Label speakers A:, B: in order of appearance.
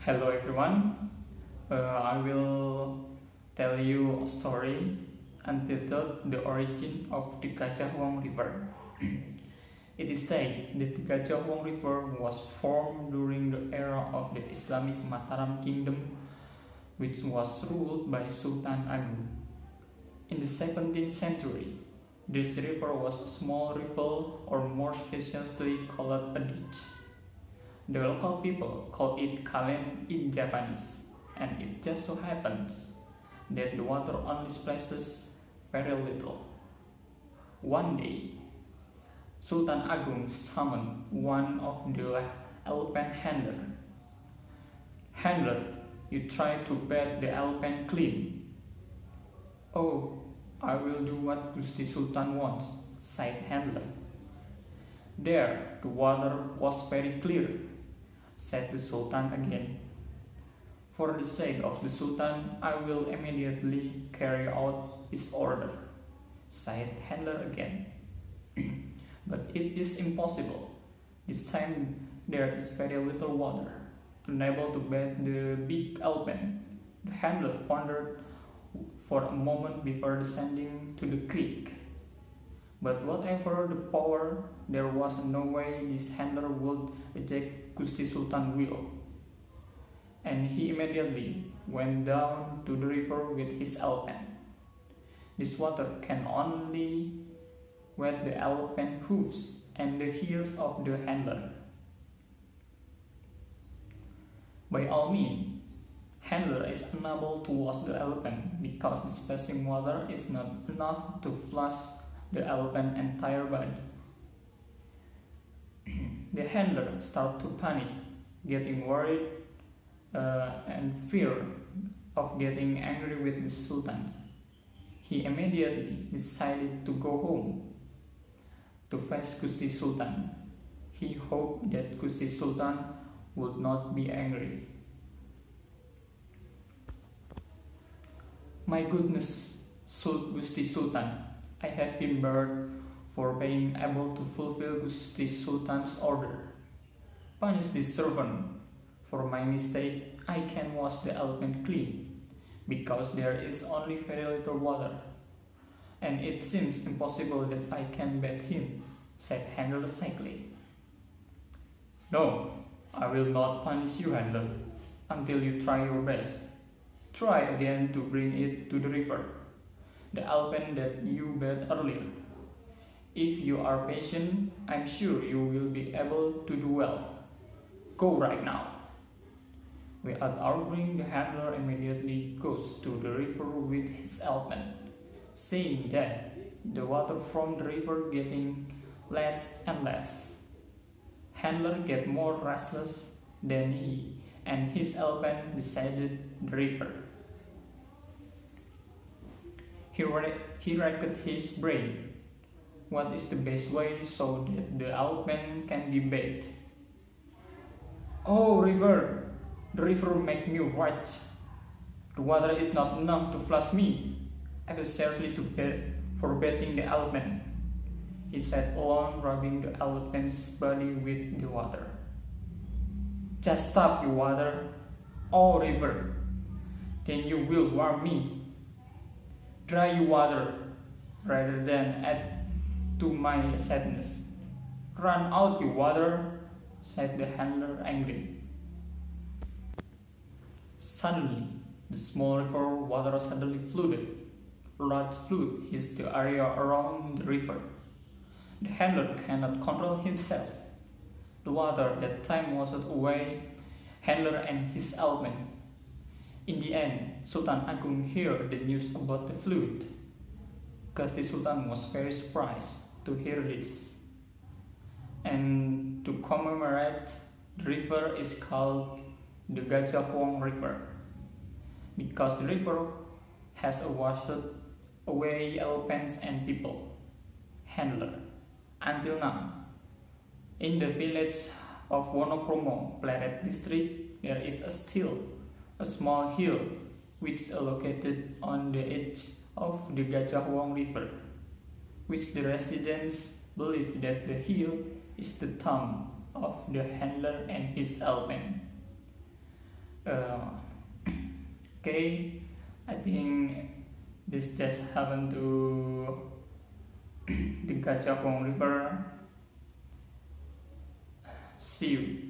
A: Hello everyone, I will tell you a story entitled The Origin of the Gajahwong River. It is said that the Gajahwong River was formed during the era of the Islamic Mataram Kingdom, which was ruled by Sultan Agung. In the 17th century, this river was a small river, or more speciously called a ditch. The local people call it kalen in Japanese, and it just so happens that the water on these places very little. One day, Sultan Agung summoned one of the elephant handler. Handler, you try to bathe the elephant clean. Oh, I will do what Gusti Sultan wants, said handler. There, the water was very clear, said the Sultan again. For the sake of the Sultan, I will immediately carry out his order, said handler again. But it is impossible. This time there is very little water, unable to bathe the big elephant. The handler pondered for a moment before descending to the creek. But whatever the power, there was no way this handler would reject Gusti Sultan's will. And he immediately went down to the river with his elephant. This water can only wet the elephant hoofs and the heels of the handler. By all means, handler is unable to wash the elephant because the splashing water is not enough to flush the elephant's entire body. The handler started to panic, getting worried and fear of getting angry with the Sultan. He immediately decided to go home to face Gusti Sultan. He hoped that Gusti Sultan would not be angry. My goodness, Gusti Sultan, I have been burned for being able to fulfill Gusti Sultan's order. Punish this servant. For my mistake, I can wash the elephant clean, because there is only very little water, and it seems impossible that I can bathe him, said handler sadly. No, I will not punish you, handler, until you try your best. Try again to bring it to the river, the elephant that you bathed earlier. If you are patient, I'm sure you will be able to do well. Go right now. Without arguing, the handler immediately goes to the river with his elephant, seeing that the water from the river getting less and less. Handler get more restless than he and his elephant decided the river. He racked his brain. What is the best way so that the elephant can be bathed? Oh, river! The river makes me rich. The water is not enough to flush me, especially for bathing the elephant, he said alone, rubbing the elephant's body with the water. Just stop, you water. Oh, river! Then you will warm me. Dry, you water, rather than add to my sadness. Run out, you water, said the handler angrily. Suddenly, the small river water suddenly flooded. Large flood hits the area around the river. The handler cannot control himself. The water that time washed away handler and his elephant. In the end, Sultan Agung heard the news about the flood. Gusti Sultan was very surprised to hear this. And to commemorate, the river is called the Gajahwong River, because the river has washed away elephants and people. Handler. Until now, in the village of Wonokromo, Pleret district, there is still a small hill which is located on the edge of the Gajahwong River, which the residents believe that the hill is the tomb of the handler and his elephant. Uh, okay, I think this just happened to the Gajah River. See you.